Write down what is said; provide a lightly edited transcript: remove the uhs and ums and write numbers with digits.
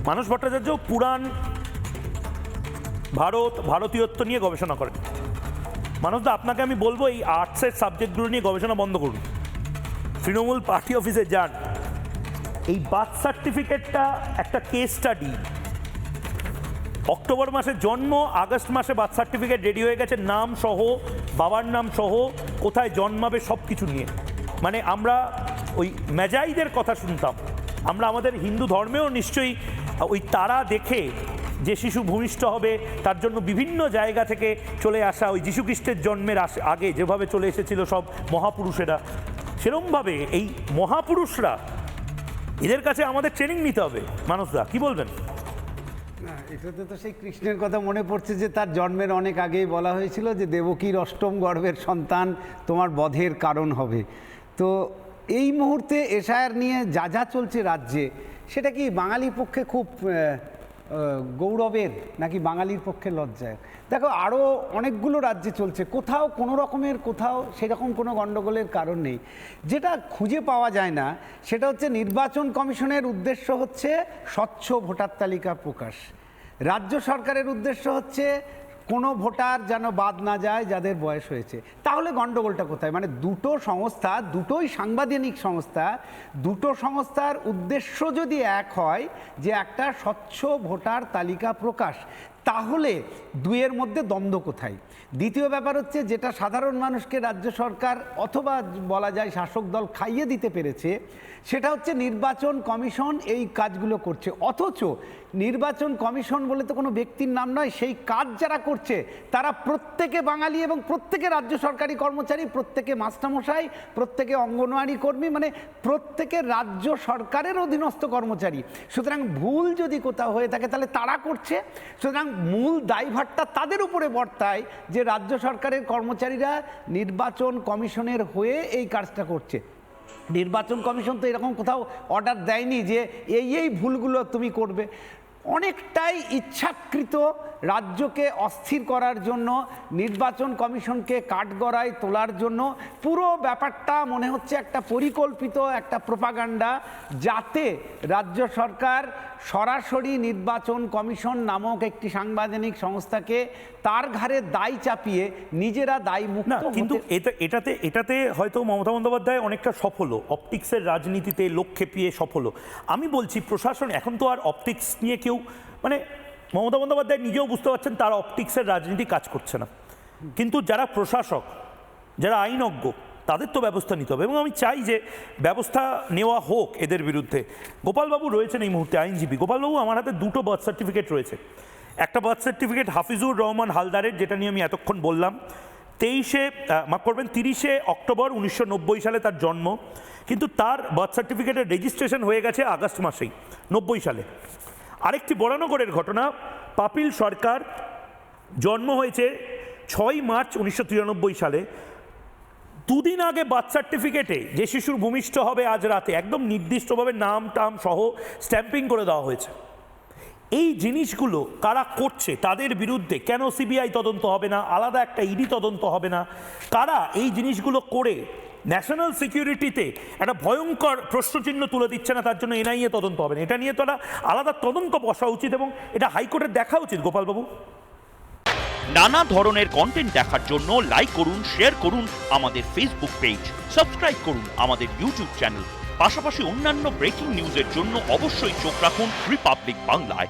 মানস ভট্টাচার্য পুরাণ, ভারতীয়ত্ব নিয়ে গবেষণা করেন। মানসদা, আপনাকে আমি বলবো এই আর্টসের সাবজেক্টগুলো নিয়ে গবেষণা বন্ধ করুন, তৃণমূল পার্টি অফিসে যান। এই বার্থ সার্টিফিকেটটা একটা কেস স্টাডি। অক্টোবর মাসে জন্ম, আগস্ট মাসে বার্থ সার্টিফিকেট রেডি হয়ে গেছে, নাম সহ, বাবার নাম সহ, কোথায় জন্মাবে সব কিছু নিয়ে। মানে আমরা ওই ম্যাজাইদের কথা শুনতাম, আমরা আমাদের হিন্দু ধর্মেও নিশ্চয়ই ওই তারা দেখে যে শিশু ভূমিষ্ঠ হবে তার জন্য বিভিন্ন জায়গা থেকে চলে আসা, ওই যীশুখ্রিস্টের জন্মের আগে যেভাবে চলে এসেছিল সব মহাপুরুষেরা, সেরকমভাবে এই মহাপুরুষরা, এদের কাছে আমাদের ট্রেনিং নিতে হবে। মানসদা, কি বলবেন? না, এটাতে তো সেই কৃষ্ণের কথা মনে পড়ছে যে তার জন্মের অনেক আগেই বলা হয়েছিল যে দেবকীর অষ্টম গর্ভের সন্তান তোমার বধের কারণ হবে। তো এই মুহূর্তে এসআইআর নিয়ে যা যা চলছে রাজ্যে, সেটা কি বাঙালির পক্ষে খুব গৌরবের নাকি বাঙালির পক্ষে লজ্জায়? দেখো, আরও অনেকগুলো রাজ্যে চলছে, কোথাও কোনো রকমের, কোথাও সেরকম কোনো গণ্ডগোলের কারণ নেই। যেটা খুঁজে পাওয়া যায় না সেটা হচ্ছে নির্বাচন কমিশনের উদ্দেশ্য হচ্ছে স্বচ্ছ ভোটার তালিকা প্রকাশ, রাজ্য সরকারের উদ্দেশ্য হচ্ছে কোনো ভোটার যেন বাদ না যায় যাদের বয়স হয়েছে। তাহলে গণ্ডগোলটা কোথায়? মানে দুটো সংস্থা, দুটোই সাংবিধানিক সংস্থা, দুটো সংস্থার উদ্দেশ্য যদি এক হয় যে একটা স্বচ্ছ ভোটার তালিকা প্রকাশ, তাহলে দুয়ের মধ্যে দ্বন্দ্ব কোথায়? দ্বিতীয় ব্যাপার হচ্ছে, যেটা সাধারণ মানুষকে রাজ্য সরকার অথবা বলা যায় শাসক দল খাইয়ে দিতে পেরেছে, সেটা হচ্ছে নির্বাচন কমিশন এই কাজগুলো করছে। অথচ নির্বাচন কমিশন বলে তো কোনো ব্যক্তির নাম নয়, সেই কাজ যারা করছে তারা প্রত্যেকে বাঙালি এবং প্রত্যেকে রাজ্য সরকারি কর্মচারী, প্রত্যেকে মাস্টারমশাই, প্রত্যেকে অঙ্গনওয়াড়ি কর্মী, মানে প্রত্যেকে রাজ্য সরকারের অধীনস্থ কর্মচারী। সুতরাং ভুল যদি কোথাও হয়ে থাকে তাহলে তারা করছে, সুতরাং মূল দায়ভারটা তাদের উপরে বর্তায় যে রাজ্য সরকারের কর্মচারীরা নির্বাচন কমিশনের হয়ে এই কাজটা করছে। নির্বাচন কমিশন তো এরকম কোথাও অর্ডার দেয়নি যে এই ভুলগুলো তুমি করবে। অনেকটাই ইচ্ছাকৃত রাজ্যকে অস্থির করার জন্য, নির্বাচন কমিশনকে কাঠগড়ায় তোলার জন্য পুরো ব্যাপারটা মনে হচ্ছে একটা পরিকল্পিত একটা প্রোপাগান্ডা, যাতে রাজ্য সরকার সরাসরি নির্বাচন কমিশন নামক একটি সাংবিধানিক সংস্থাকে তার ঘাড়ে দায় চাপিয়ে নিজেরা দায় মুক্ত। কিন্তু এটাতে হয়তো মমতা বন্দ্যোপাধ্যায় অনেকটা সফল, অপটিক্সের রাজনীতিতে লোক খেপিয়ে সফল। আমি বলছি প্রশাসন এখন তো আর অপটিক্স নিয়ে কেউ, মানে মমতা বন্দ্যোপাধ্যায় নিজেও বুঝতে পারছেন তার অপটিক্সের রাজনীতি কাজ করছে না, কিন্তু যারা প্রশাসক, যারা আইনজ্ঞ, তাদের তো ব্যবস্থা নিতে হবে এবং আমি চাই যে ব্যবস্থা নেওয়া হোক এদের বিরুদ্ধে। গোপালবাবু রয়েছেন এই মুহূর্তে, আইনজীবী। গোপালবাবু, আমার হাতে দুটো বার্থ সার্টিফিকেট রয়েছে। একটা বার্থ সার্টিফিকেট হাফিজুর রহমান হালদারের, যেটা নিয়ে আমি এতক্ষণ বললাম, 30 অক্টোবর 1990 সালে তার জন্ম, কিন্তু তার বার্থ সার্টিফিকেটের রেজিস্ট্রেশন হয়ে গেছে আগস্ট মাসেই 90 সালে। আরেকটি বরানগরের ঘটনা, পাপিল সরকার, জন্ম হয়েছে 6 মার্চ 1993 সালে। দুদিন আগে বার্থ সার্টিফিকেটে যে শিশুর ভূমিষ্ঠ হবে আজ রাতে একদম নির্দিষ্টভাবে নাম টাম সহ স্ট্যাম্পিং করে দেওয়া হয়েছে। এই জিনিসগুলো কারা করছে তাদের বিরুদ্ধে কেন সিবিআই তদন্ত হবে না, আলাদা একটা ইডি তদন্ত হবে না? কারা এই জিনিসগুলো করে ন্যাশনাল সিকিউরিটিতে একটা ভয়ঙ্কর প্রশ্নচিহ্ন তুলে দিচ্ছে না, তার জন্য এনআইএ তদন্ত হবে না? এটা নিয়ে তো একটা আলাদা তদন্ত বসা উচিত এবং এটা হাইকোর্টের দেখা উচিত। গোপালবাবু, নানা ধরনের কন্টেন্ট দেখার জন্য লাইক করুন, শেয়ার করুন আমাদের ফেসবুক পেজ, সাবস্ক্রাইব করুন আমাদের ইউটিউব চ্যানেল। পাশাপাশি অন্যান্য ব্রেকিং নিউজের জন্য অবশ্যই চোখ রাখুন রিপাবলিক বাংলায়।